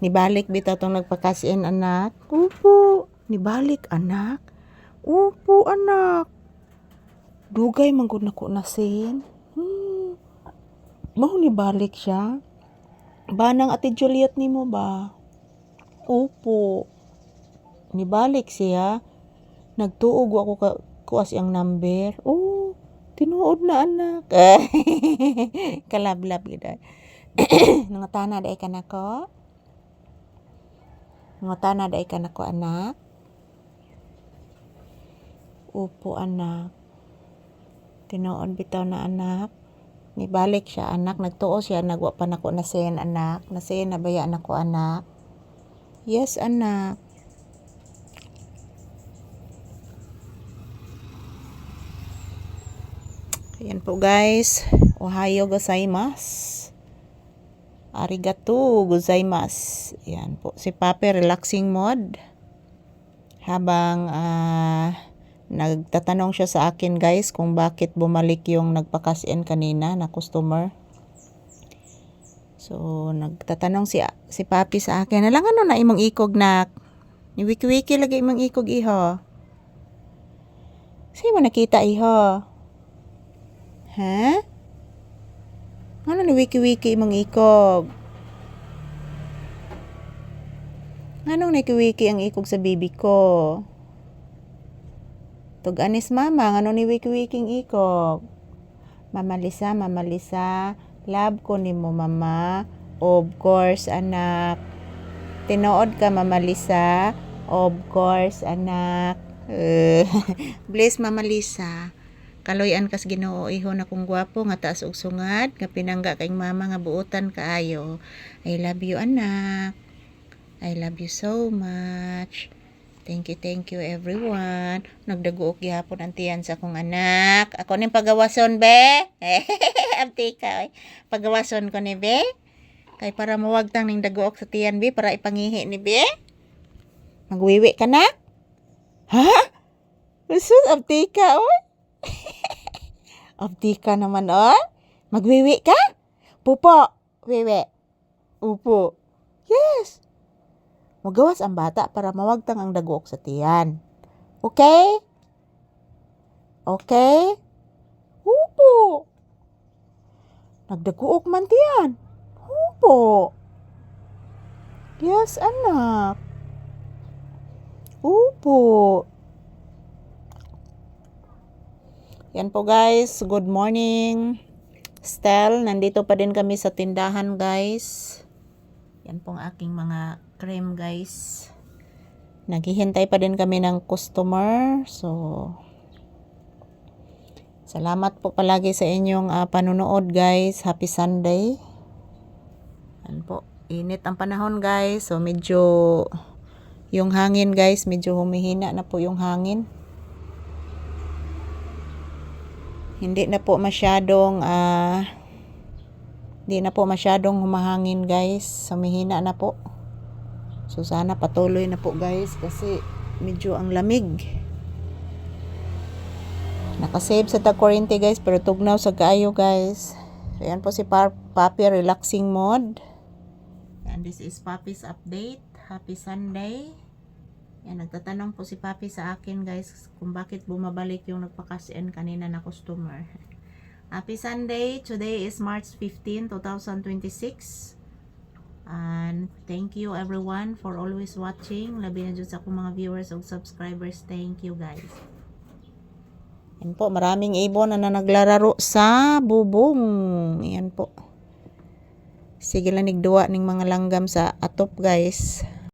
Nibalik bitaw tong nagpakasin anak. Upo. Nibalik anak. Upo anak. Dugay man gud nako nasin. Mao nibalik siya. Banang Ate Juliet nimo ba? Upo. Nibalik siya. Nagtuog ako kuas yang number. Oh, tinuod na anak. Kalablab gid. Nangutana day ka nako? Nangutana day ka nako anak? Upo anak. Tinuod bitaw na anak. Nibalik siya anak. Nagtuo siya. Nagwa pa nako nasin anak. Nasin na baya nako anak. Yes anak. Ayan po guys. Ohayo gozaimasu. Arigatou gozaimasu. Ayan po. Si Papi relaxing mode. Habang nagtatanong siya sa akin guys kung bakit bumalik yung nagpakasin kanina na customer. So nagtatanong si Papi sa akin, "Alang ano na imong ikog nak? Ni wiki-wiki lagi imong ikog iho." Say mo nakita iho? Ha? Ano ni wiki-wiki imong ikog? Anong wiki-wiki ang ikog sa bibi ko? Tug anis mama, ano ni wiki-wiki ang ikog? Mama Lisa, love ko nimo mama. Of course anak. Tinuod ka Mama Lisa? Of course anak. Bless Mama Lisa. Kaloyan kas Ginoo iho na kong gwapo nga taas og sungad nga pinangga kay mama nga buotan kaayo. I love you anak. I love you so much. Thank you everyone. Nagdaguok gihapon ang tiyan sa akong anak. Ako ning pagawason be. Abti ka oy. Pagawason ko ni be. Kay para mawagtang ning daguok sa tiyan be para ipangihi ni be. Magwiwi ka na? Ha? Usus abti ka oy. Abti ka naman oy. Magwiwi ka? Pupo. Wiwi. Upo. Yes. Magawas ang bata para mawagtang ang daguok sa tiyan. Okay? Okay? Upo. Nagdaguok man tiyan. Upo. Yes, anak. Upo. Yan po guys. Good morning. Still, nandito pa din kami sa tindahan guys. Yan pong aking mga cream guys. Naghihintay pa din kami ng customer. So, salamat po palagi sa inyong panunood guys. Happy Sunday. Yan po. Init ang panahon guys. So, medyo yung hangin guys, medyo humihina na po yung hangin. Hindi na po masyadong humahangin guys. Humihina na po. So sana patuloy na po guys kasi medyo ang lamig. Nakasave sa tag-quarantine guys pero tugnaw sa kaayo guys. So yan po si Papi relaxing mode. And this is Papi's update. Happy Sunday. Yan, nagtatanong po si Papi sa akin guys kung bakit bumabalik yung nagpakasin kanina na customer. Happy Sunday. Today is March 15, 2026. And thank you everyone for always watching. Labi na dyan sa akong mga viewers o subscribers. Thank you guys. Yan po, maraming ibon na naglararo sa bubong. Yan po. Sige lang nigduwa ning mga langgam sa atop guys.